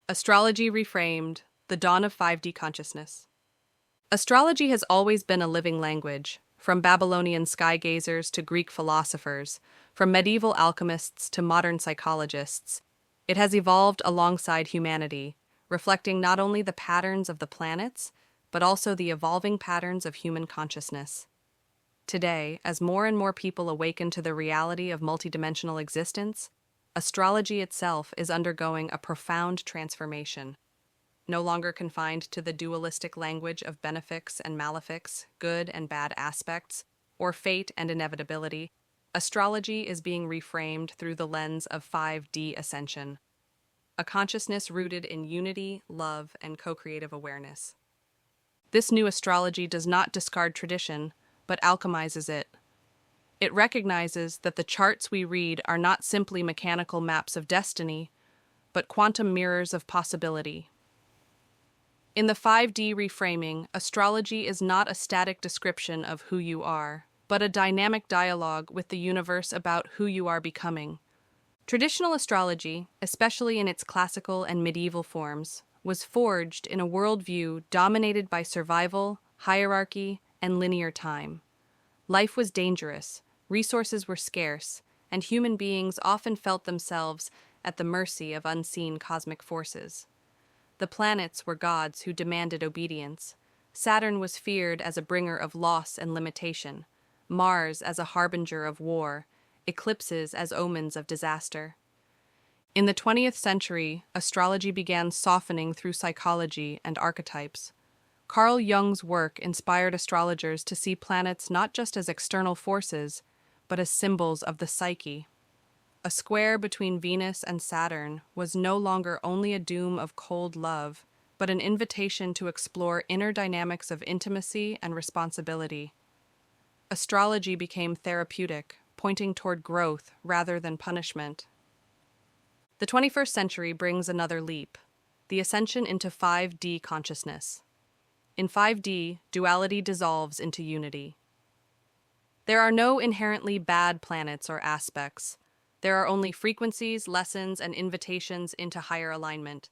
Astrology Reframed, the Dawn of 5D Consciousness. Astrology has always been a living language, from Babylonian sky-gazers to Greek philosophers, from medieval alchemists to modern psychologists. It has evolved alongside humanity, reflecting not only the patterns of the planets, but also the evolving patterns of human consciousness. Today, as more and more people awaken to the reality of multidimensional existence, astrology itself is undergoing a profound transformation. No longer confined to the dualistic language of benefics and malefics, good and bad aspects, or fate and inevitability, astrology is being reframed through the lens of 5D Ascension, a consciousness rooted in unity, love, and co-creative awareness. This new astrology does not discard tradition, but alchemizes it. It recognizes that the charts we read are not simply mechanical maps of destiny, but quantum mirrors of possibility. In the 5D reframing, astrology is not a static description of who you are, but a dynamic dialogue with the universe about who you are becoming. Traditional astrology, especially in its classical and medieval forms, was forged in a worldview dominated by survival, hierarchy, and linear time. Life was dangerous, resources were scarce, and human beings often felt themselves at the mercy of unseen cosmic forces. The planets were gods who demanded obedience. Saturn was feared as a bringer of loss and limitation, Mars as a harbinger of war, eclipses as omens of disaster. In the 20th century, astrology began softening through psychology and archetypes. Carl Jung's work inspired astrologers to see planets not just as external forces, but as symbols of the psyche. A square between Venus and Saturn was no longer only a doom of cold love, but an invitation to explore inner dynamics of intimacy and responsibility. Astrology became therapeutic, pointing toward growth rather than punishment. The 21st century brings another leap, the ascension into 5D consciousness. In 5D, duality dissolves into unity. There are no inherently bad planets or aspects. There are only frequencies, lessons, and invitations into higher alignment.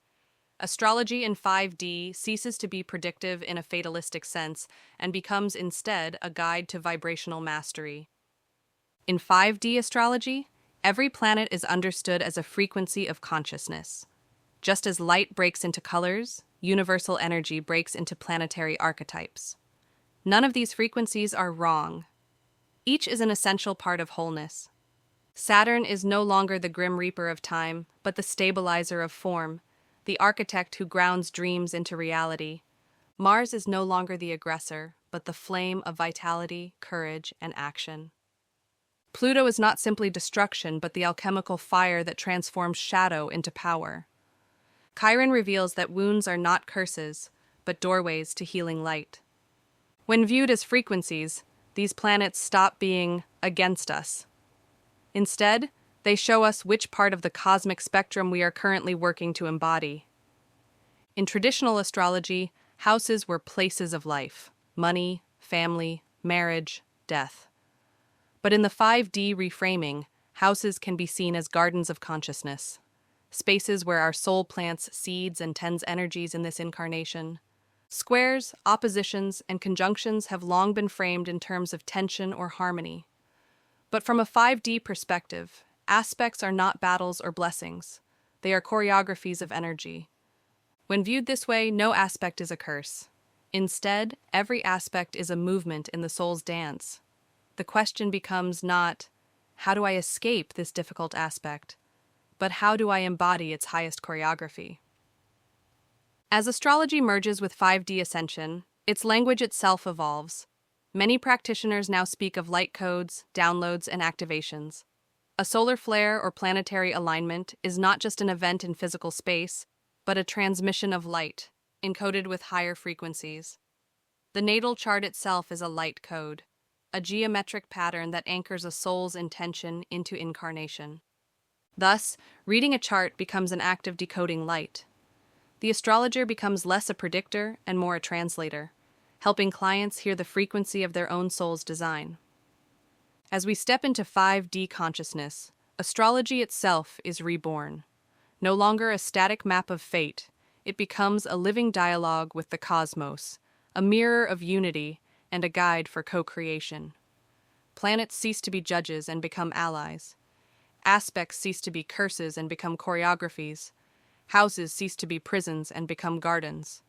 Astrology in 5D ceases to be predictive in a fatalistic sense and becomes instead a guide to vibrational mastery. In 5D astrology, every planet is understood as a frequency of consciousness. Just as light breaks into colors, universal energy breaks into planetary archetypes. None of these frequencies are wrong. Each is an essential part of wholeness. Saturn is no longer the grim reaper of time, but the stabilizer of form, the architect who grounds dreams into reality. Mars is no longer the aggressor, but the flame of vitality, courage, and action. Pluto is not simply destruction, but the alchemical fire that transforms shadow into power. Chiron reveals that wounds are not curses, but doorways to healing light. When viewed as frequencies, these planets stop being against us. Instead, they show us which part of the cosmic spectrum we are currently working to embody. In traditional astrology, houses were places of life: money, family, marriage, death. But in the 5D reframing, houses can be seen as gardens of consciousness, spaces where our soul plants seeds and tends energies in this incarnation. Squares, oppositions, and conjunctions have long been framed in terms of tension or harmony. But from a 5D perspective, aspects are not battles or blessings. They are choreographies of energy. When viewed this way, no aspect is a curse. Instead, every aspect is a movement in the soul's dance. The question becomes not, how do I escape this difficult aspect? But how do I embody its highest choreography? As astrology merges with 5D ascension, its language itself evolves. Many practitioners now speak of light codes, downloads, and activations. A solar flare or planetary alignment is not just an event in physical space, but a transmission of light, encoded with higher frequencies. The natal chart itself is a light code, a geometric pattern that anchors a soul's intention into incarnation. Thus, reading a chart becomes an act of decoding light. The astrologer becomes less a predictor and more a translator, helping clients hear the frequency of their own soul's design. As we step into 5D consciousness, astrology itself is reborn. No longer a static map of fate, it becomes a living dialogue with the cosmos, a mirror of unity, and a guide for co-creation. Planets cease to be judges and become allies. Aspects cease to be curses and become choreographies. Houses cease to be prisons and become gardens.